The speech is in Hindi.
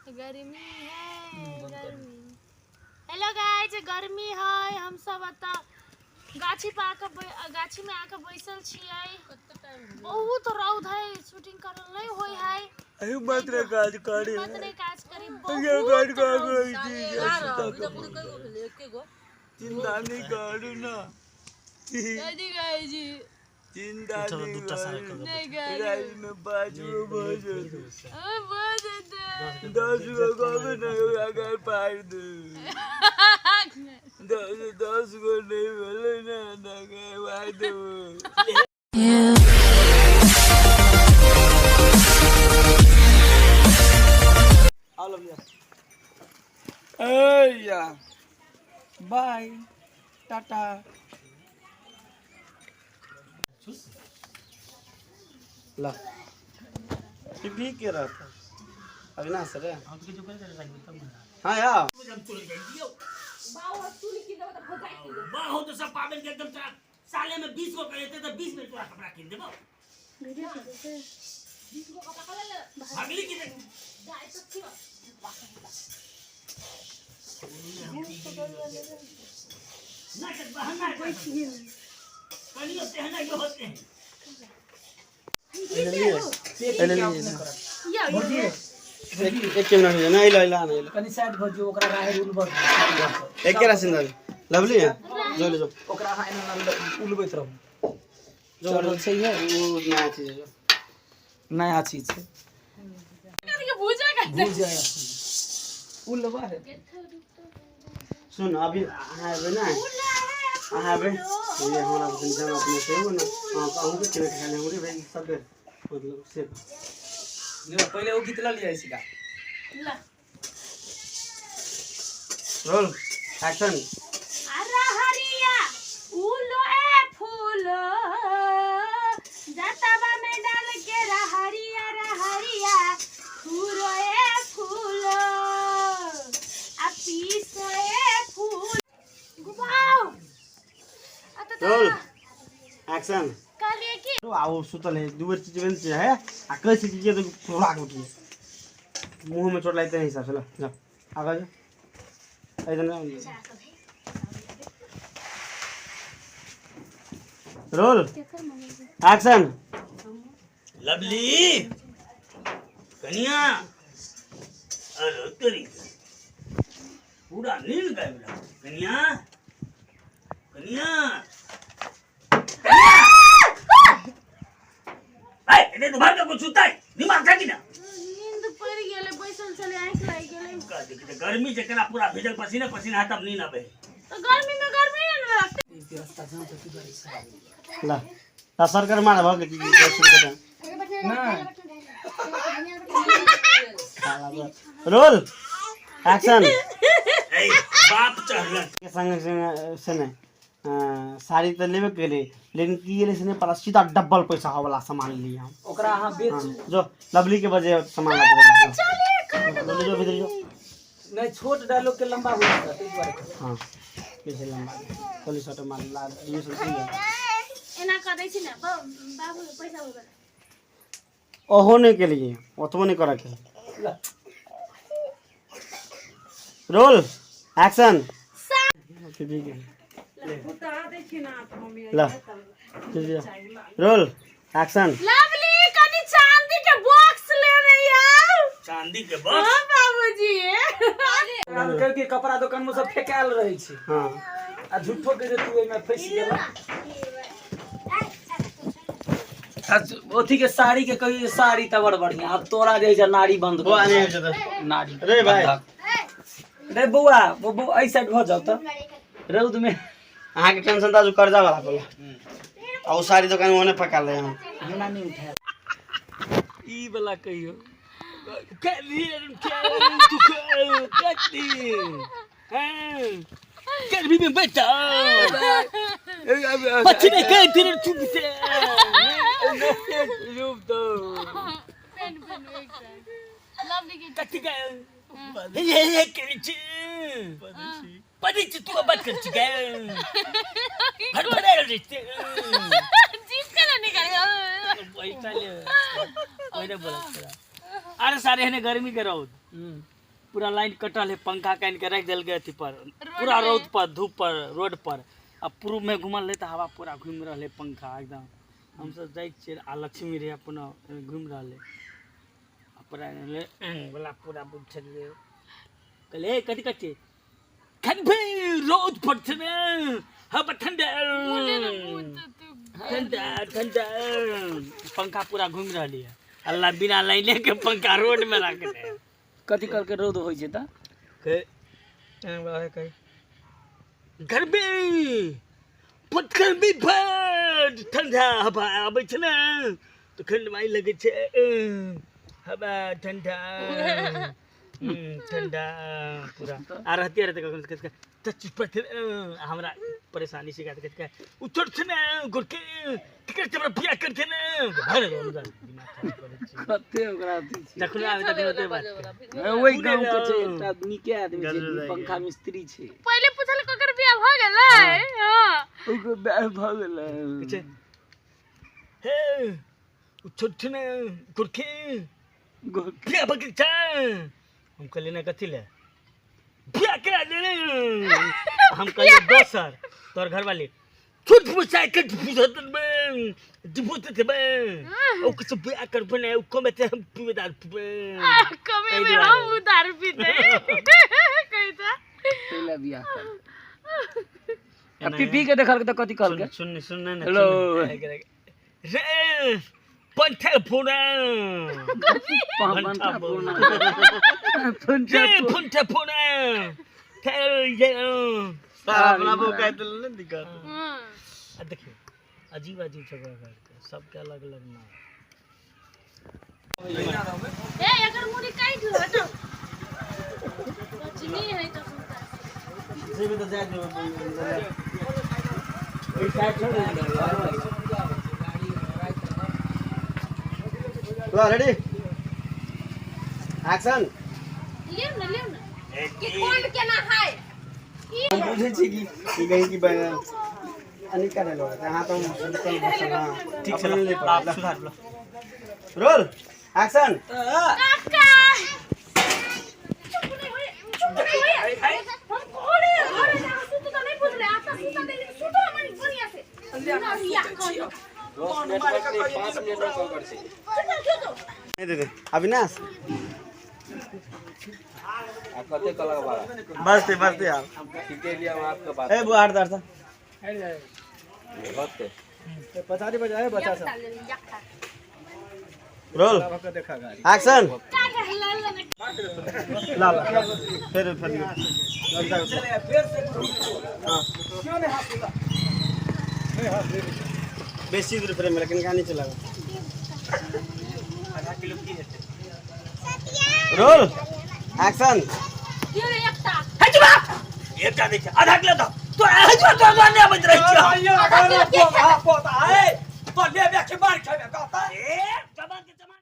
गर्मी है गर्मी। हेलो गाइस, गर्मी है, हम सब अता गाछी में आके बैसल छियै। बहुत रौद है, शूटिंग करल नहीं होय है। अरे मत रे काज करी चिंता नहीं करू ना, चिंता नहीं करू में 5 गो 10 गो नहीं अगर पार दू 10 गो नहीं बोले ना पार दू। बाय टाटा। ला भी के रहा था अविनाश सर हाँ यार हो तो सब पागल के एकदम साले में 20 को कहते तो 20 में तोरा कपड़ा किन देबो। 20 को कपड़ा ले भागली की दे ना के बहाना कोई कलियो सहना यो होते हैं। एक कैमरा है ना इला इला ना कनी साइड भजो ओकरा राहे उल बर एक के रासिन लवली है जो ले जो ओकरा हा एना उलबैत रहू जो चल सही है वो नया चीज है, नया चीज है के भूजा उलबा है। सुन अभी है ना हाँ बे ये हमारा जन अपने से हो ना कहूं के खेले खेले हो रे भाई सब मतलब से ने पहले वो गीत ला लिया इसका ला रोल एक्शन। अरे हरिया फूलो ए फूलो जतबा में डाल के हरिया फूलो ए फूलो आ पीसो ए फूल गुबाओ रोल एक्शन। काले की तो आओ सुतल है दूर चीज बन से है आ कैसी चीज तो थोड़ा उठी मुंह में चोट लगते नहीं हिसाब से ला जा आगे जा इधर ना रोल एक्शन। लवली कन्या अरे तेरी पूरा नील गया कन्या कन्या ए तो भाग को छूता है दिमाग का की ना नींद पड़ गेले बैसल चले आंख लाग गेले का देखते गर्मी जकरा पूरा भेजल पसीना पसीना है तब नींद आवे। तो गर्मी में लगते रास्ता जाम तो की ला ता सरकार मार भाग की रोल एक्शन। ए बाप चढ़ल के संग से ने साड़ी तो लेवे के लिए लेकिन की ले से ने पता सीधा डबल पैसा वाला सामान लिए हम ओकरा हां बेच जो लवली के वजह सामान ला चले जो भीतर जो नहीं छोट डायलॉग के लंबा हो जाता है इस बार हां कैसे लंबा पुलिस ऑटो मार ला ये सब चीज एना कर दै छी ना बाबू पैसा होगा होने के लिए ओतबो नहीं करा के रोल एक्शन। ला रोल एक्शन। लवली कनी चांदी के बॉक्स ले रे यार। चांदी के बॉक्स हां बाबूजी अंकल के कपड़ा दुकान में सब फेकाल रही छी। हां आ झूठो के जे तू एमे फंस गेला ओथी के साड़ी के कही साड़ी त बड़ बढ़िया अब तोरा जैसा नाड़ी बंद वो आने है नाड़ी रे भाई रे बुआ वो ऐ साइड हो जाओ त रौद में अहाँ के टेंशन ता जो कर्जा वाला बोला और सारी दुकान ओने पका ले हम हमरा नहीं उठा ई वाला कहियो करियर तू कत्ती हां कर भी में बैठा पछने के तेरे चुप से रूप तो पेन एक लवली की कत्ती का ये करची पदी तू बात करची का हर भरे रहते टीप के ना निकल पैसा ले ओने बोला अरे सारे ने गर्मी के रौद पूरा लाइन कटल है पंखा कान के रख देल गए थी पर पूरा रौद पर धूप पर रोड पर अब पूर्व में घुमल रहे तो हवा पूरा घूम रहा है पंखा एकदम हम सब जाए छियै आ लक्ष्मी रे अपना घूम रहा है पूरा बोला पूरा बुझल रे कहले कथी कथी खनभे रोद पर छने हवा ठंडा ठंडा ठंडा पंखा पूरा घूम रहा है अल्लाह बिना लाइने के पंखा रोड में रख दे कथी करके रौद होइ छै त घर में पत्थर भी फट ठंडा हवा आबै छै ने तो ठंड में लगे छै हवा ठंडा ठंडा पूरा आ रहते रहते टच पर हमरा परेशानी से कहते उ छोट छै ने गुरके टिकट हमरा बिया करते ने भर दो बिना करे छी कते ओकरा अथी छै देखलो आबे तक होते बात ओइ गांव के छै एकटा नीके आदमी छै पंखा मिस्त्री छै पहले पूछल ककर बियाह भ गेलै हां ओकर बियाह भ गेलै छै हे उ छोट छै ने गुरके बिया बके छै हम कहले ना कथी ले बिया करा दे हम कहले दोसर तोर घर वाली छुट पुछाय के पुछत में दिबोत के में ओ कुछ बिया कर बने ओ कमे ते हम पीदार कमे में हम उधार पीते कहता पहला बियाह कर अब पी के देखल के त कथी कहल के सुन ना हेलो रे पंठे फोना पंठा पूर्ण पंठे फोना ये अपना वो कहते न दिक्कत देखिए अजीब अजीब जगह करते सबके अलग अलग नाम ए अगर मुड़ी काट लो हटो बचनी है तो सुनता से भी तो जाए जो एक साइड छोड़ दे तो रेडी एक्शन ले ना कि कौन के ना है हम पूछे छी कि कहीं की अनिका ने लोग हां तो ठीक से ले आप सुधार लो रोल एक्शन काका हम कोड़े अरे ना सुत तो नहीं पूछ ले आता सुत दे सुत मन बढ़िया से या कौन कौन मारे का 5 मिनट में कॉल कर से नहीं दे अविनाश आप कते कला बारा बसते यार ठीक है लिया हम आपका बात ए वो आठ दर होते पता नहीं बजाए बचा सब रोल एक्शन ला फिर क्यों नहीं हाथ बेसी दूर फ्रेम लेकिन कहां नहीं चला आधा किलो की है रोल एक्शन ये एकटा हटवा एकटा देख आधा किलो तो हटवा तो ने बज रही छ आधा किलो पोता है तो ले के मार खावे कहता ए